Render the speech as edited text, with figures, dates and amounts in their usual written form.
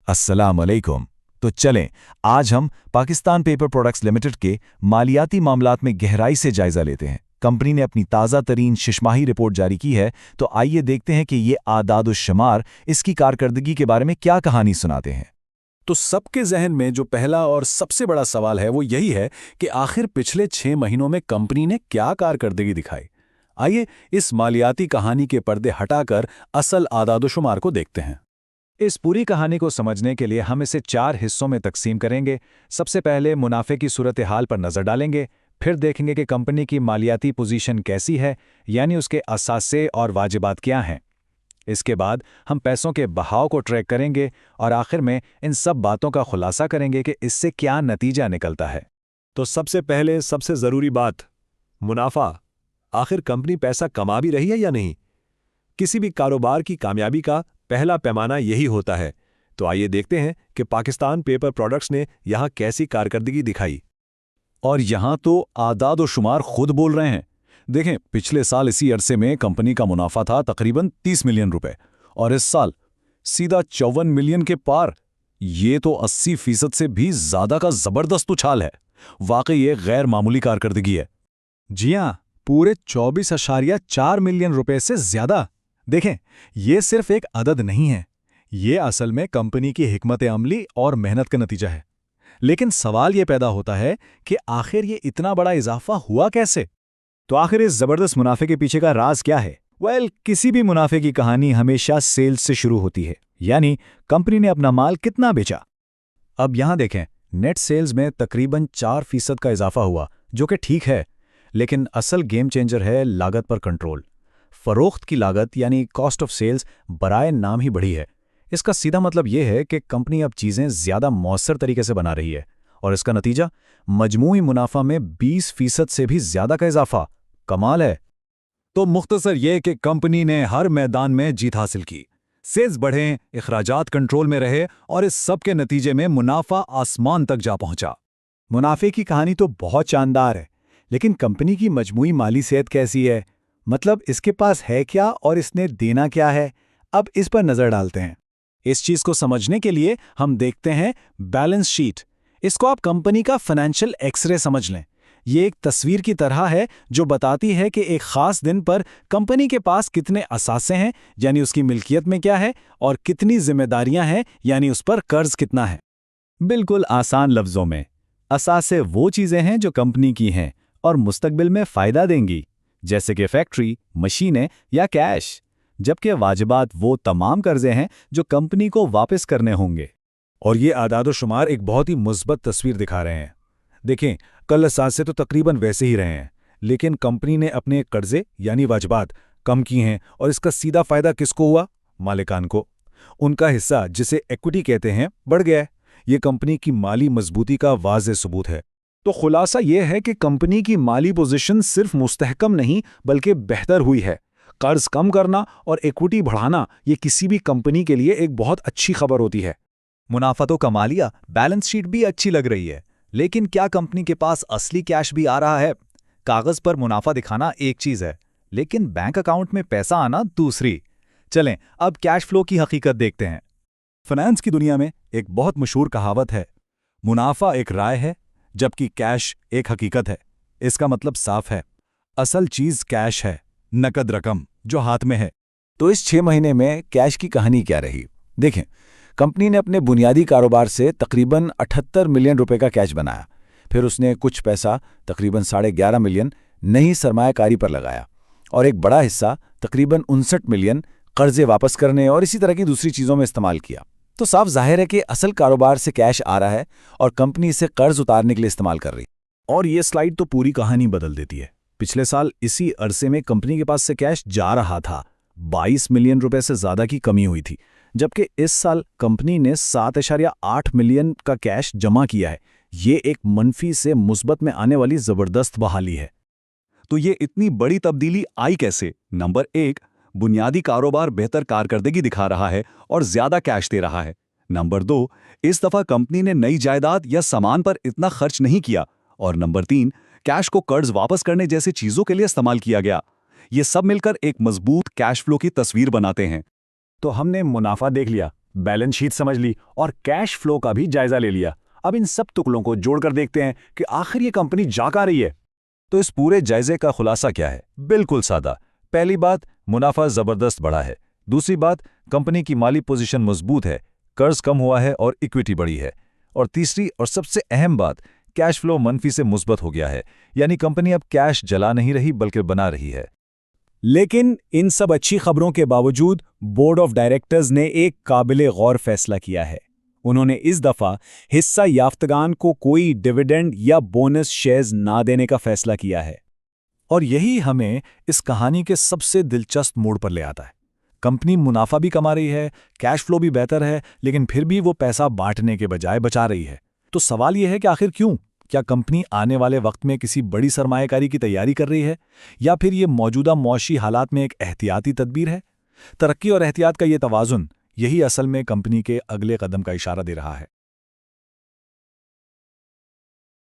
अस्सलाम अलैकुम। तो चलें, आज हम पाकिस्तान पेपर प्रोडक्ट्स लिमिटेड के मालियाती मामलात में गहराई से जायजा लेते हैं। कंपनी ने अपनी ताज़ा तरीन शिशमाही रिपोर्ट जारी की है, तो आइए देखते हैं कि ये आदाद-उश-शुमार इसकी कारकर्दगी के बारे में क्या कहानी सुनाते हैं। तो सबके जहन में जो पहला और सबसे बड़ा सवाल है वो यही है कि आखिर पिछले 6 महीनों में कंपनी ने क्या कारकर्दगी दिखाई। आइए इस मालियाती कहानी के पर्दे हटाकर असल आदाद-ओ-शुमार को देखते हैं। इस पूरी कहानी को समझने के लिए हम इसे 4 हिस्सों में तकसीम करेंगे। सबसे पहले मुनाफे की सूरत हाल पर नज़र डालेंगे, फिर देखेंगे कि कंपनी की मालियाती पोजीशन कैसी है, यानी उसके असासे और वाजिबात क्या हैं। इसके बाद हम पैसों के बहाव को ट्रैक करेंगे और आखिर में इन सब बातों का खुलासा करेंगे कि इससे क्या नतीजा निकलता है। तो सबसे पहले सबसे ज़रूरी बात, मुनाफा। आखिर कंपनी पैसा कमा भी रही है या नहीं? किसी भी कारोबार की कामयाबी का पहला पैमाना यही होता है। तो आइए देखते हैं कि पाकिस्तान पेपर प्रोडक्ट्स ने यहाँ कैसी कारकर्दगी दिखाई। और यहाँ तो आदाद और शुमार खुद बोल रहे हैं। देखें, पिछले साल इसी अरसे में कंपनी का मुनाफा था तकरीबन 30 मिलियन रुपए और इस साल सीधा 54 मिलियन के पार। ये तो 80% से भी ज्यादा का जबरदस्त उछाल है। वाकई ये गैर मामूली कारकर्दगी है। जी हाँ, पूरे 24.4 मिलियन रुपए से ज्यादा। देखें, ये सिर्फ एक अदद नहीं है, ये असल में कंपनी की हिकमत अमली और मेहनत का नतीजा है। लेकिन सवाल ये पैदा होता है कि आखिर ये इतना बड़ा इजाफा हुआ कैसे? तो आखिर इस जबरदस्त मुनाफे के पीछे का राज क्या है? किसी भी मुनाफे की कहानी हमेशा सेल्स से शुरू होती है, यानी कंपनी ने अपना माल कितना बेचा। अब यहां देखें, नेट सेल्स में तकरीबन 4% का इजाफा हुआ, जो कि ठीक है, लेकिन असल गेम चेंजर है लागत पर कंट्रोल। फरोख्त की लागत यानी कॉस्ट ऑफ सेल्स बराए नाम ही बढ़ी है। इसका सीधा मतलब यह है कि कंपनी अब चीज़ें ज़्यादा मौसर तरीके से बना रही है और इसका नतीजा मजमूई मुनाफा में 20% से भी ज़्यादा का इजाफा। कमाल है। तो मुख्तसर यह कि कंपनी ने हर मैदान में जीत हासिल की। सेल्स बढ़े, इखराजात कंट्रोल में रहे और इस सब के नतीजे में मुनाफा आसमान तक जा पहुंचा। मुनाफे की कहानी तो बहुत शानदार है, लेकिन कंपनी की मजमूई माली सेहत कैसी है? मतलब इसके पास है क्या और इसने देना क्या है? अब इस पर नजर डालते हैं। इस चीज को समझने के लिए हम देखते हैं बैलेंस शीट। इसको आप कंपनी का फाइनेंशियल एक्सरे समझ लें। ये एक तस्वीर की तरह है जो बताती है कि एक खास दिन पर कंपनी के पास कितने असासे हैं, यानी उसकी मिल्कियत में क्या है, और कितनी जिम्मेदारियां हैं, यानी उस पर कर्ज कितना है। बिल्कुल आसान लफ्जों में, असासे वो चीजें हैं जो कंपनी की हैं और मुस्तकबिल में फायदा देंगी, जैसे कि फैक्ट्री, मशीनें या कैश, जबकि वाजिबात वो तमाम कर्जे हैं जो कंपनी को वापस करने होंगे। और ये आदाद-ओ-शुमार एक बहुत ही मुस्बत तस्वीर दिखा रहे हैं। देखें, कल असासे से तो तकरीबन वैसे ही रहे हैं, लेकिन कंपनी ने अपने कर्जे यानी वाजिबात कम की हैं और इसका सीधा फायदा किसको हुआ? मालिकान को। उनका हिस्सा, जिसे इक्विटी कहते हैं, बढ़ गया है। ये कंपनी की माली मजबूती का वाज़ेह सबूत है। तो खुलासा यह है कि कंपनी की माली पोजीशन सिर्फ मुस्तहकम नहीं बल्कि बेहतर हुई है। कर्ज कम करना और इक्विटी बढ़ाना ये किसी भी कंपनी के लिए एक बहुत अच्छी खबर होती है। मुनाफा तो कमा लिया, बैलेंस शीट भी अच्छी लग रही है, लेकिन क्या कंपनी के पास असली कैश भी आ रहा है? कागज पर मुनाफा दिखाना एक चीज है, लेकिन बैंक अकाउंट में पैसा आना दूसरी। चलें अब कैश फ्लो की हकीकत देखते हैं। फाइनेंस की दुनिया में एक बहुत मशहूर कहावत है, मुनाफा एक राय है जबकि कैश एक हकीकत है। इसका मतलब साफ है, असल चीज कैश है, नकद रकम जो हाथ में है। तो इस 6 महीने में कैश की कहानी क्या रही? देखें, कंपनी ने अपने बुनियादी कारोबार से तकरीबन 78 मिलियन रुपए का कैश बनाया। फिर उसने कुछ पैसा, तकरीबन 11.5 मिलियन, नई सरमायाकारी पर लगाया और एक बड़ा हिस्सा, तकरीबन 59 मिलियन, कर्जे वापस करने और इसी तरह की दूसरी चीज़ों में इस्तेमाल किया। तो साफ जाहिर है कि असल कारोबार से कैश आ रहा है और कंपनी इसे कर्ज उतारने के लिए इस्तेमाल कर रही। और ये स्लाइड तो पूरी कहानी बदल देती है। पिछले साल इसी अरसे में कंपनी के पास से कैश जा रहा था, 22 मिलियन रुपए से ज्यादा की कमी हुई थी, जबकि इस साल कंपनी ने 7.8 मिलियन का कैश जमा किया है। ये एक मनफी से मुस्बत में आने वाली जबरदस्त बहाली है। तो ये इतनी बड़ी तब्दीली आई कैसे? नंबर 1, बुनियादी कारोबार बेहतर कारकर्दगी दिखा रहा है और ज्यादा कैश दे रहा है। नंबर 2, इस दफा कंपनी ने नई जायदाद या सामान पर इतना खर्च नहीं किया। और नंबर 3, कैश को कर्ज वापस करने जैसी चीजों के लिए इस्तेमाल किया गया। ये सब मिलकर एक मजबूत कैश फ्लो की तस्वीर बनाते हैं। तो हमने मुनाफा देख लिया, बैलेंस शीट समझ ली और कैश फ्लो का भी जायजा ले लिया। अब इन सब टुकड़ों को जोड़कर देखते हैं कि आखिर ये कंपनी जा कहाँ रही है। तो इस पूरे जायजे का खुलासा क्या है? बिल्कुल सादा। पहली बात, मुनाफा जबरदस्त बढ़ा है। दूसरी बात, कंपनी की माली पोजीशन मजबूत है, कर्ज कम हुआ है और इक्विटी बढ़ी है। और तीसरी और सबसे अहम बात, कैश फ्लो मनफी से मुस्बत हो गया है, यानी कंपनी अब कैश जला नहीं रही बल्कि बना रही है। लेकिन इन सब अच्छी खबरों के बावजूद बोर्ड ऑफ डायरेक्टर्स ने एक काबिले गौर फैसला किया है। उन्होंने इस दफा हिस्सा याफ्तगान को कोई डिविडेंड या बोनस शेयर्स ना देने का फैसला किया है। और यही हमें इस कहानी के सबसे दिलचस्प मोड़ पर ले आता है। कंपनी मुनाफा भी कमा रही है, कैश फ्लो भी बेहतर है, लेकिन फिर भी वो पैसा बांटने के बजाय बचा रही है। तो सवाल यह है कि आखिर क्यों? क्या कंपनी आने वाले वक्त में किसी बड़ी सरमायाकारी की तैयारी कर रही है, या फिर ये मौजूदा मौशी हालात में एक एहतियाती तदबीर है? तरक्की और एहतियात का ये तवाज़ुन, यही असल में कंपनी के अगले कदम का इशारा दे रहा है।